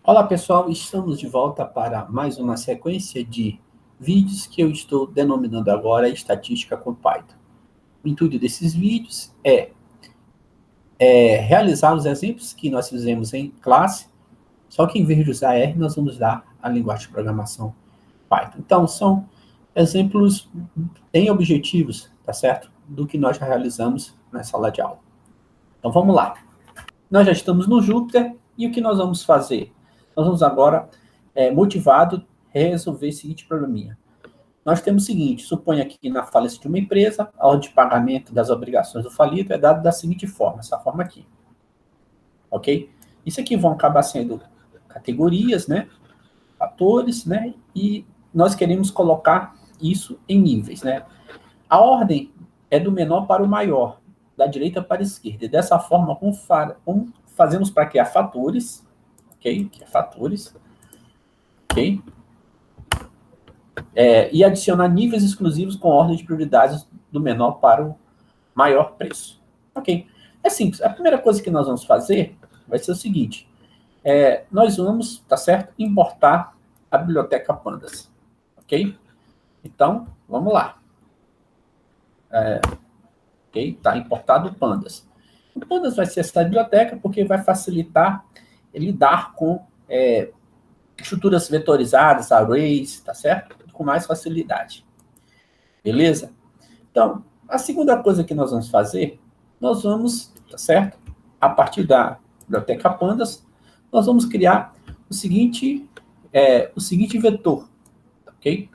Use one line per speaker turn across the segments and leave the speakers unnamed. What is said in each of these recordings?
Olá pessoal, estamos de volta para mais uma sequência de vídeos que eu estou denominando agora Estatística com Python. O intuito desses vídeos é realizar os exemplos que nós fizemos em classe, só que em vez de usar R, nós vamos usar a linguagem de programação Python. Então, são exemplos em objetivos, tá certo? Do que nós já realizamos na sala de aula. Então, vamos lá. Nós já estamos no Jupyter e o que nós vamos fazer? Nós vamos agora, motivado, resolver o seguinte probleminha. Nós temos o seguinte, suponha que na falência de uma empresa, a ordem de pagamento das obrigações do falido é dada da seguinte forma, essa forma aqui. Ok? Isso aqui vão acabar sendo categorias, né? Fatores, né? E nós queremos colocar isso em níveis, né? A ordem é do menor para o maior, da direita para a esquerda. E dessa forma, fazemos para criar fatores, ok? Que é fatores, ok? E adicionar níveis exclusivos com ordem de prioridades do menor para o maior preço. Ok? É simples. A primeira coisa que nós vamos fazer vai ser o seguinte. Nós vamos, tá certo? Importar a biblioteca Pandas. Ok? Então, vamos lá. Ok? Tá importado o Pandas. O Pandas vai ser essa biblioteca porque vai facilitar lidar com estruturas vetorizadas, arrays, tá certo? Com mais facilidade. Beleza? Então, a segunda coisa que nós vamos fazer, nós vamos, tá certo? A partir da biblioteca Pandas, nós vamos criar o seguinte vetor, tá ok?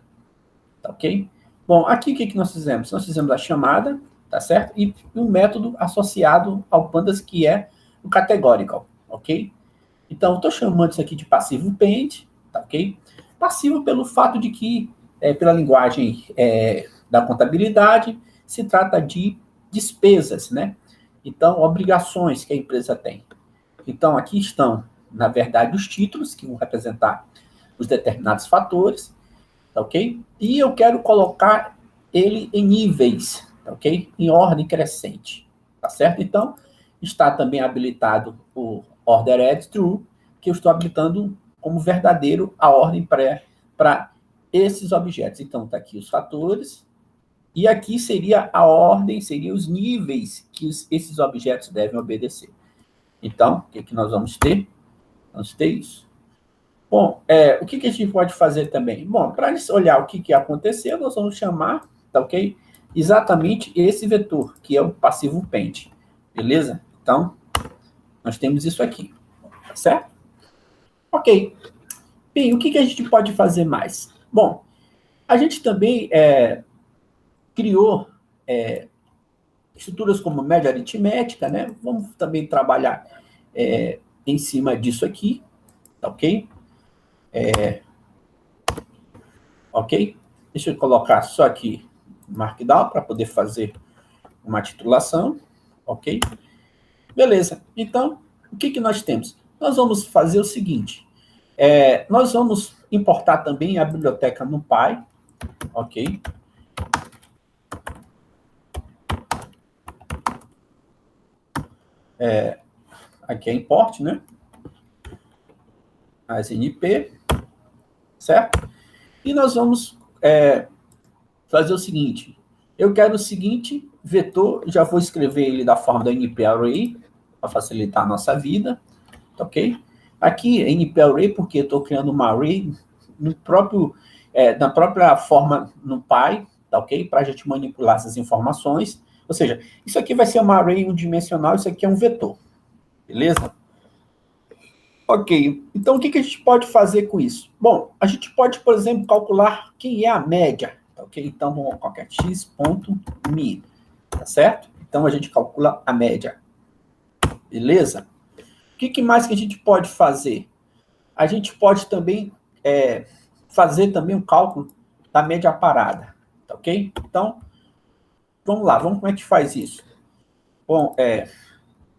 Tá ok? Bom, aqui o que nós fizemos? Nós fizemos a chamada, tá certo? E um método associado ao Pandas que é o categorical, ok? Então, estou chamando isso aqui de passivo pend, tá ok? Passivo pelo fato de que, pela linguagem da contabilidade, se trata de despesas, né? Então, obrigações que a empresa tem. Então, aqui estão, na verdade, os títulos, que vão representar os determinados fatores, tá ok? E eu quero colocar ele em níveis, tá ok? Em ordem crescente, tá certo? Então, está também habilitado o order add true, que eu estou habilitando como verdadeiro a ordem para esses objetos. Então, está aqui os fatores, e aqui seria a ordem, seriam os níveis que esses objetos devem obedecer. Então, o que nós vamos ter? Vamos ter isso. Bom, o que a gente pode fazer também? Bom, para olhar o que aconteceu, nós vamos chamar, tá ok? Exatamente esse vetor, que é o passivo pend. Beleza? Então, nós temos isso aqui. Tá certo? Ok. Bem, o que a gente pode fazer mais? Bom, a gente também criou estruturas como média aritmética, né? Vamos também trabalhar em cima disso aqui, tá ok? Ok? Deixa eu colocar só aqui Markdown para poder fazer uma titulação, ok? Beleza. Então, o que nós temos? Nós vamos fazer o seguinte, nós vamos importar também a biblioteca NumPy, ok? Aqui é import, né? As NP, certo? E nós vamos fazer o seguinte, eu quero o seguinte vetor, já vou escrever ele da forma da NP Array, para facilitar a nossa vida, tá ok? Aqui, NP Array, porque eu estou criando uma array no próprio, na própria forma NumPy, tá ok? Para a gente manipular essas informações. Ou seja, isso aqui vai ser uma array unidimensional, isso aqui é um vetor. Beleza? Ok, então o que a gente pode fazer com isso? Bom, a gente pode, por exemplo, calcular quem é a média, tá ok? Então, vamos colocar x.min, tá certo? Então, a gente calcula a média. Beleza? O que mais que a gente pode fazer? A gente pode também fazer também um cálculo da média parada, tá ok? Então, vamos lá, vamos como é que faz isso? Bom,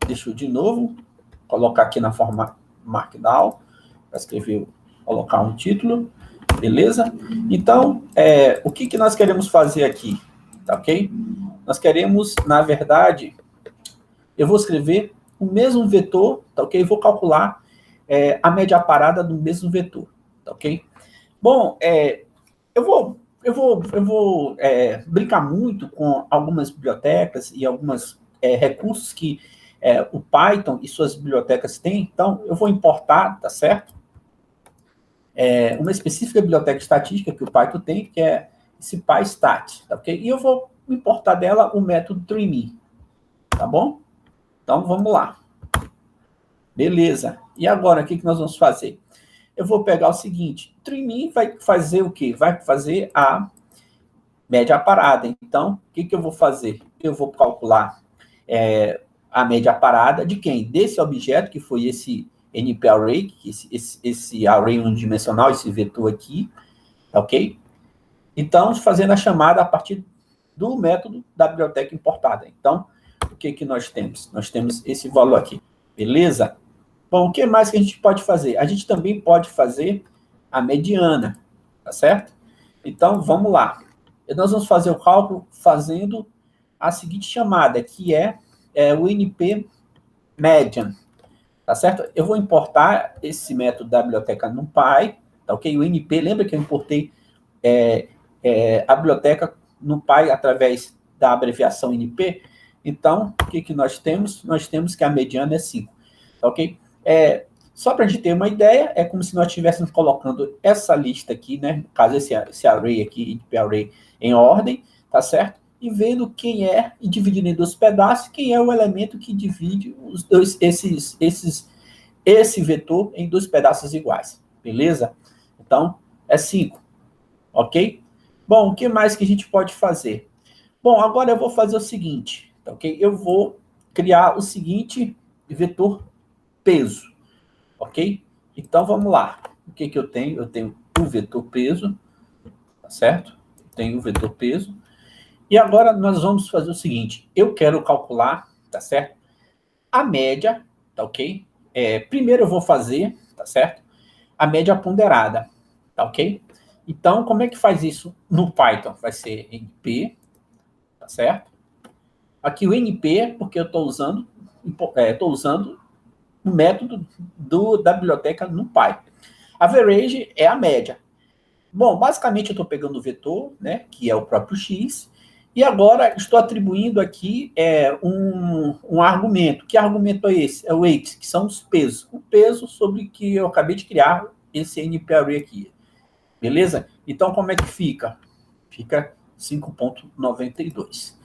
deixa eu de novo colocar aqui na forma Markdown, para escrever, colocar um título, beleza? Então, o que nós queremos fazer aqui, tá ok? Nós queremos, na verdade, eu vou escrever o mesmo vetor, tá ok? Vou calcular a média parada do mesmo vetor, tá ok? Bom, eu vou brincar muito com algumas bibliotecas e alguns recursos que o Python e suas bibliotecas têm, então eu vou importar, tá certo? Uma específica biblioteca estatística que o Python tem, que é esse PyStat, tá ok? E eu vou importar dela o método trim, tá bom? Então, vamos lá. Beleza. E agora, o que nós vamos fazer? Eu vou pegar o seguinte, trim vai fazer o quê? Vai fazer a média parada. Então, o que eu vou fazer? Eu vou calcular a média parada de quem? Desse objeto, que foi esse NP-array, esse array unidimensional, esse vetor aqui, ok? Então, fazendo a chamada a partir do método da biblioteca importada. Então, o que nós temos? Nós temos esse valor aqui, beleza? Bom, o que mais que a gente pode fazer? A gente também pode fazer a mediana, tá certo? Então, vamos lá. Nós vamos fazer o cálculo fazendo a seguinte chamada, que é o NP median, tá certo? Eu vou importar esse método da biblioteca NumPy, tá ok? O NP, lembra que eu importei a biblioteca NumPy através da abreviação NP? Então, o que nós temos? Nós temos que a mediana é 5, tá ok? Só para a gente ter uma ideia, é como se nós estivéssemos colocando essa lista aqui, né? No caso, esse array aqui, NP array, em ordem, tá certo? E vendo quem é, e dividindo em dois pedaços, quem é o elemento que divide esse vetor em dois pedaços iguais, beleza? Então, é 5, ok? Bom, o que mais que a gente pode fazer? Bom, agora eu vou fazer o seguinte, tá ok? Eu vou criar o seguinte vetor peso, ok? Então, vamos lá. O que eu tenho? Eu tenho o vetor peso, tá certo? Tenho o vetor peso. E agora nós vamos fazer o seguinte. Eu quero calcular, tá certo? A média, tá ok? Primeiro eu vou fazer, tá certo? A média ponderada, tá ok? Então, como é que faz isso no Python? Vai ser NP, tá certo? Aqui o NP, porque eu estou usando o método da biblioteca NumPy. Average é a média. Bom, basicamente eu estou pegando o vetor, né, que é o próprio x, e agora estou atribuindo aqui um argumento. Que argumento é esse? É o weight, que são os pesos. O peso sobre que eu acabei de criar esse NP-array aqui. Beleza? Então, como é que fica? Fica 5,92.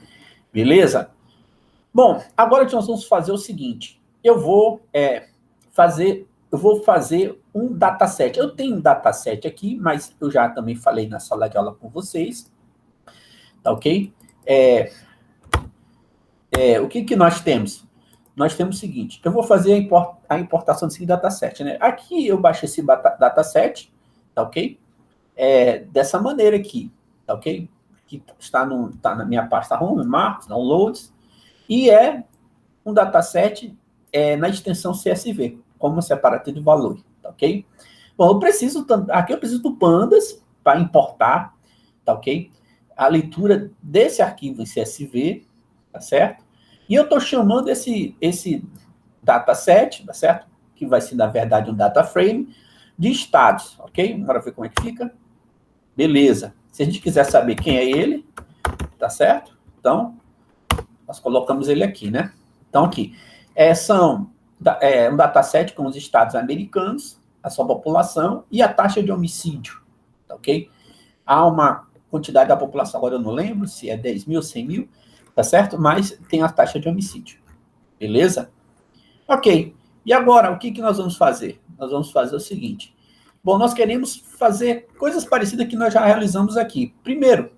Beleza? Bom, agora nós vamos fazer o seguinte. Eu vou fazer um dataset. Eu tenho um dataset aqui, mas eu já também falei na sala de aula com vocês. Tá ok? O que nós temos? Nós temos o seguinte. Eu vou fazer a importação desse dataset, né? Aqui eu baixei esse dataset, tá ok? Dessa maneira aqui, tá ok? Que está na minha pasta home, marks, downloads, e é um dataset na extensão CSV, como separativo de valor, tá ok? Bom, aqui eu preciso do pandas para importar, tá ok? A leitura desse arquivo em CSV, tá certo? E eu estou chamando esse dataset, tá certo? Que vai ser, na verdade, um data frame de estados, ok? Bora ver como é que fica. Beleza. Se a gente quiser saber quem é ele, tá certo? Então, nós colocamos ele aqui, né? Então, aqui, são um dataset com os estados americanos, a sua população e a taxa de homicídio, tá ok? Há uma quantidade da população, agora eu não lembro se é 10 mil, 100 mil, tá certo? Mas tem a taxa de homicídio, beleza? Ok, e agora, o que nós vamos fazer? Nós vamos fazer o seguinte. Bom, nós queremos fazer coisas parecidas que nós já realizamos aqui. Primeiro,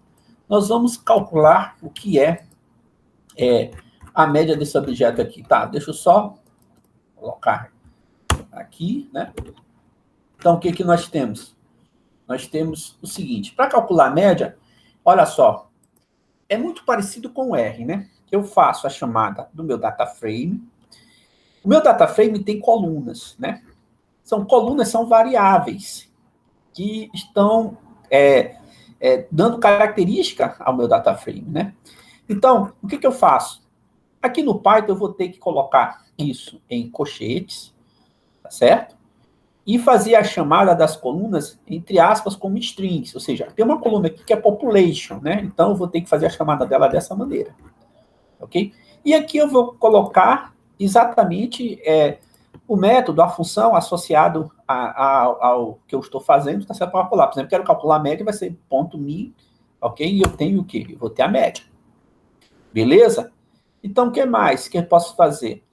nós vamos calcular o que é a média desse objeto aqui. Tá, deixa eu só colocar aqui, né? Então, o que nós temos? Nós temos o seguinte, para calcular a média, olha só, é muito parecido com o R, né? Eu faço a chamada do meu data frame. O meu data frame tem colunas, né? Colunas são variáveis que estão dando característica ao meu data frame, né? Então, o que eu faço? Aqui no Python eu vou ter que colocar isso em colchetes, tá certo? e fazer a chamada das colunas, entre aspas, como strings, ou seja, tem uma coluna aqui que é population, né? Então eu vou ter que fazer a chamada dela dessa maneira, ok? E aqui eu vou colocar exatamente o método, a função associado ao que eu estou fazendo, está sendo para calcular. Por exemplo, quero calcular a média, vai ser ponto min, ok? E eu tenho o quê? Eu vou ter a média. Beleza? Então, o que mais que eu posso fazer?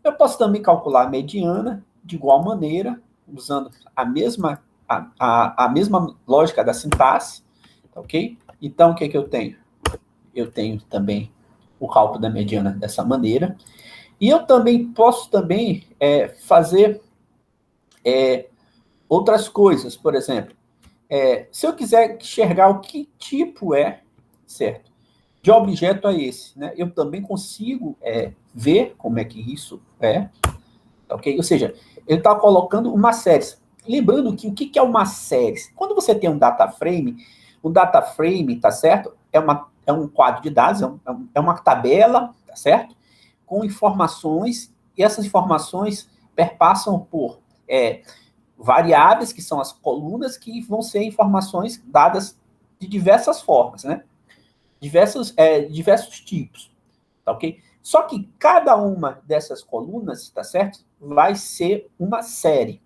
Eu posso também calcular a mediana de igual maneira, usando a mesma lógica da sintaxe, ok? Então, o que eu tenho? Eu tenho também o cálculo da mediana dessa maneira. E eu também posso fazer outras coisas. Por exemplo, se eu quiser enxergar o que tipo certo, de objeto é esse, né? Eu também consigo ver como é que isso ok? Ou seja, ele está colocando uma série. Lembrando que o que é uma série? Quando você tem um data frame, o data frame, tá certo? É um quadro de dados, é uma tabela, tá certo? Com informações, e essas informações perpassam por variáveis, que são as colunas, que vão ser informações dadas de diversas formas, né? Diversos tipos, tá ok? Só que cada uma dessas colunas, tá certo? Vai ser uma série,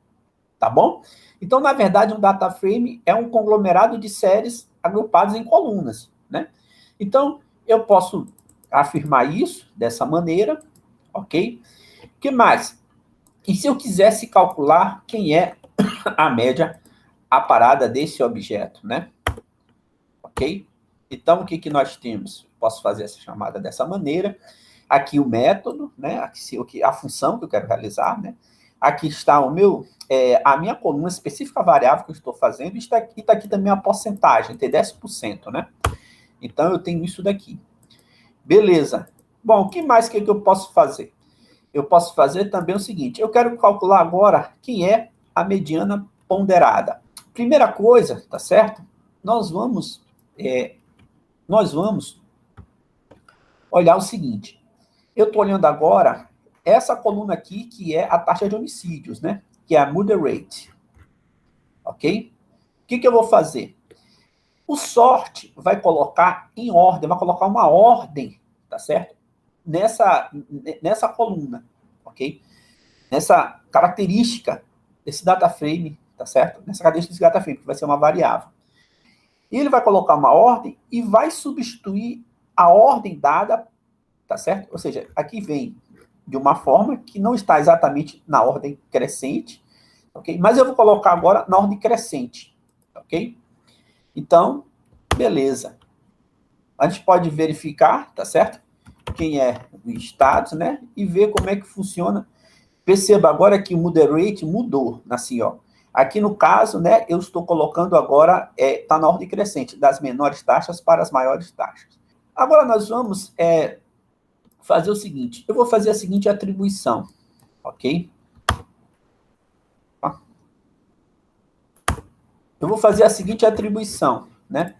tá bom? Então, na verdade, um data frame é um conglomerado de séries agrupadas em colunas, né? Então, eu posso afirmar isso dessa maneira, ok? O que mais? E se eu quisesse calcular quem é a média aparada desse objeto, né? Ok? Então, o que nós temos? Posso fazer essa chamada dessa maneira. Aqui o método, né? Aqui a função que eu quero realizar, né? Aqui está a minha coluna específica variável que eu estou fazendo, e está aqui também a porcentagem, tem 10%, né? Então, eu tenho isso daqui. Beleza. Bom, o que mais que eu posso fazer? Eu posso fazer também o seguinte, eu quero calcular agora quem é a mediana ponderada. Primeira coisa, tá certo? Nós vamos olhar o seguinte. Eu estou olhando agora essa coluna aqui, que é a taxa de homicídios, né? Que é a murder rate. Ok? O que eu vou fazer? O sort vai colocar em ordem, vai colocar uma ordem, tá certo? Nessa coluna, ok? Nessa característica desse data frame, tá certo? Nessa característica desse data frame, que vai ser uma variável. E ele vai colocar uma ordem e vai substituir a ordem dada, tá certo? Ou seja, aqui vem de uma forma que não está exatamente na ordem crescente, ok? Mas eu vou colocar agora na ordem crescente, ok? Então, beleza. A gente pode verificar, tá certo? Quem é o status, né? E ver como é que funciona. Perceba agora que o moderate mudou, assim, ó. Aqui no caso, né, eu estou colocando agora, tá na ordem crescente, das menores taxas para as maiores taxas. Agora nós vamos fazer o seguinte, eu vou fazer a seguinte atribuição, ok? Eu vou fazer a seguinte atribuição, né?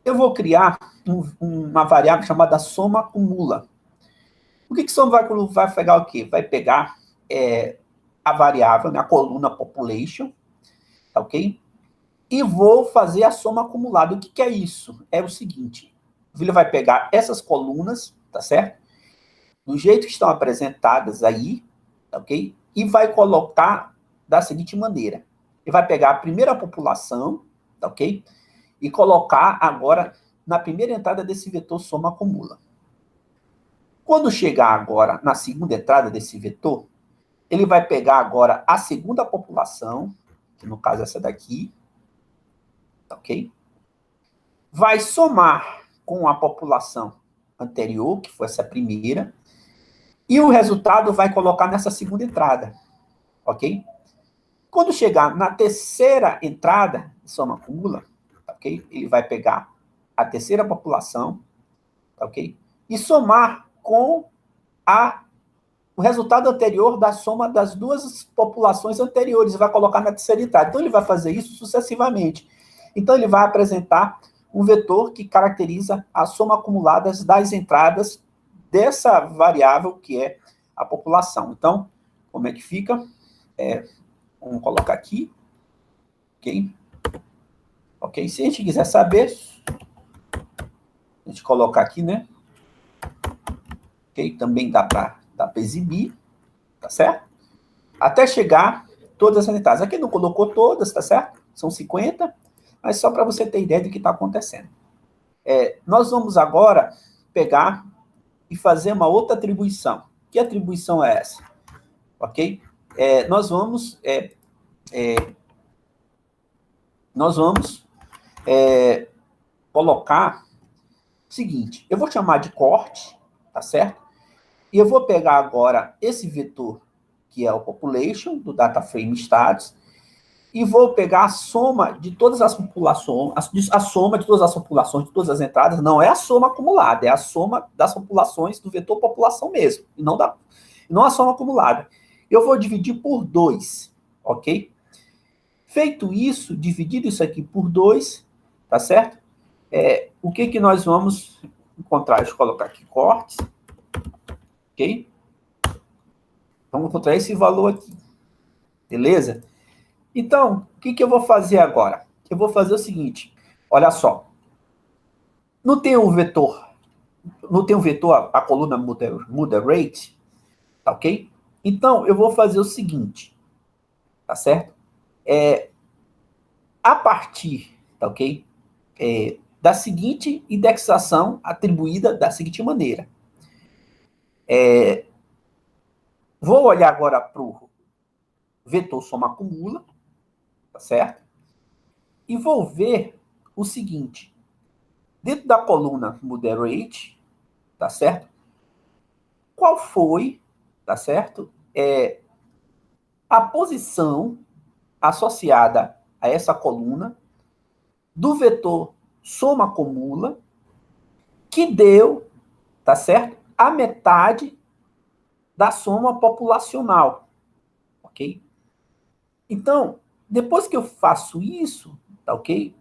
Eu vou criar uma variável chamada soma acumula. O que soma vai pegar o quê? Vai pegar a variável, né, a coluna population, tá ok? E vou fazer a soma acumulada. O que é isso? É o seguinte, ele vai pegar essas colunas, tá certo? Do jeito que estão apresentadas aí, tá ok? E vai colocar da seguinte maneira. Ele vai pegar a primeira população, tá ok? E colocar agora na primeira entrada desse vetor soma acumula. Quando chegar agora na segunda entrada desse vetor, ele vai pegar agora a segunda população, que no caso é essa daqui, ok? Vai somar com a população anterior, que foi essa primeira, e o resultado vai colocar nessa segunda entrada, ok? Quando chegar na terceira entrada, soma acumula, ok? Ele vai pegar a terceira população, ok? E somar com o resultado anterior da soma das duas populações anteriores, vai colocar na terceira entrada. Então, ele vai fazer isso sucessivamente. Então, ele vai apresentar um vetor que caracteriza a soma acumulada das entradas dessa variável que é a população. Então, como é que fica? Vamos colocar aqui. Ok? Ok? Se a gente quiser saber, a gente colocar aqui, né? Ok? Também dá para exibir, tá certo? Até chegar todas as entradas. Aqui não colocou todas, tá certo? São 50, mas só para você ter ideia do que está acontecendo. Nós vamos agora pegar e fazer uma outra atribuição. Que atribuição é essa? Ok? Nós vamos colocar o seguinte, eu vou chamar de corte, tá certo? E eu vou pegar agora esse vetor, que é o population, do data frame status, e vou pegar a soma de todas as populações, a soma de todas as populações, de todas as entradas, não é a soma acumulada, é a soma das populações do vetor população mesmo, e não a soma acumulada. Eu vou dividir por 2, ok? Feito isso, dividido isso aqui por 2, tá certo? O que nós vamos encontrar? Deixa eu colocar aqui cortes, ok? Vamos encontrar esse valor aqui, beleza? Então, o que eu vou fazer agora? Eu vou fazer o seguinte, olha só. Não tem um vetor, a coluna muda rate, tá ok? Então, eu vou fazer o seguinte, tá certo? A partir, tá ok? Da seguinte indexação atribuída da seguinte maneira. Vou olhar agora para o vetor soma acumula, tá certo? E vou ver o seguinte. Dentro da coluna moderate, tá certo? Qual foi, tá certo? A posição associada a essa coluna do vetor soma acumula que deu, tá certo? A metade da soma populacional, ok? Então, depois que eu faço isso, tá ok?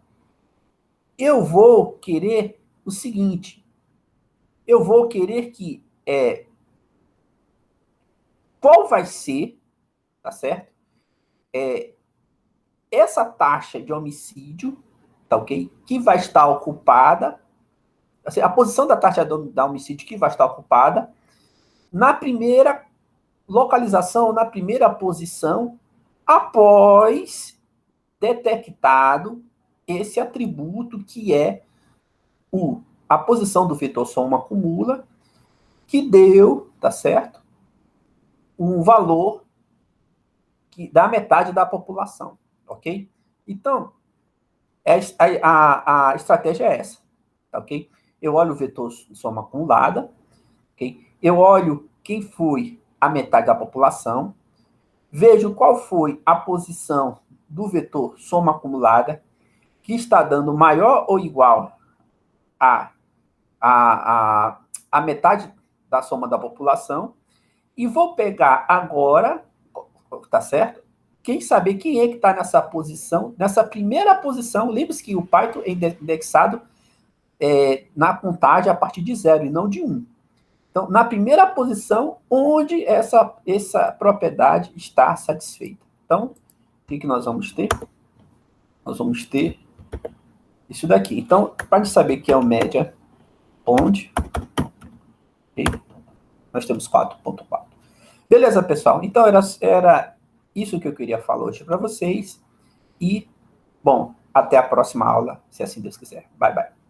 Eu vou querer o seguinte, eu vou querer que qual vai ser, tá certo? Essa taxa de homicídio, tá ok? Que vai estar ocupada, assim, a posição da taxa da homicídio que vai estar ocupada na primeira localização, na primeira posição, após detectado esse atributo que é a posição do vetor soma acumula, que deu, tá certo? Um valor que dá metade da população, ok? Então, a estratégia é essa, tá ok? Eu olho o vetor soma acumulada, ok? Eu olho quem foi a metade da população, vejo qual foi a posição do vetor soma acumulada, que está dando maior ou igual a metade da soma da população, e vou pegar agora, tá certo? Saber quem é que está nessa posição, nessa primeira posição. Lembre-se que o Python é indexado na contagem a partir de 0 e não de 1. Então, na primeira posição, onde essa propriedade está satisfeita. Então, o que nós vamos ter? Nós vamos ter isso daqui. Então, para saber que é o média onde, okay, nós temos 4.4. Beleza, pessoal? Então, era isso que eu queria falar hoje para vocês. E, bom, até a próxima aula, se assim Deus quiser. Bye, bye.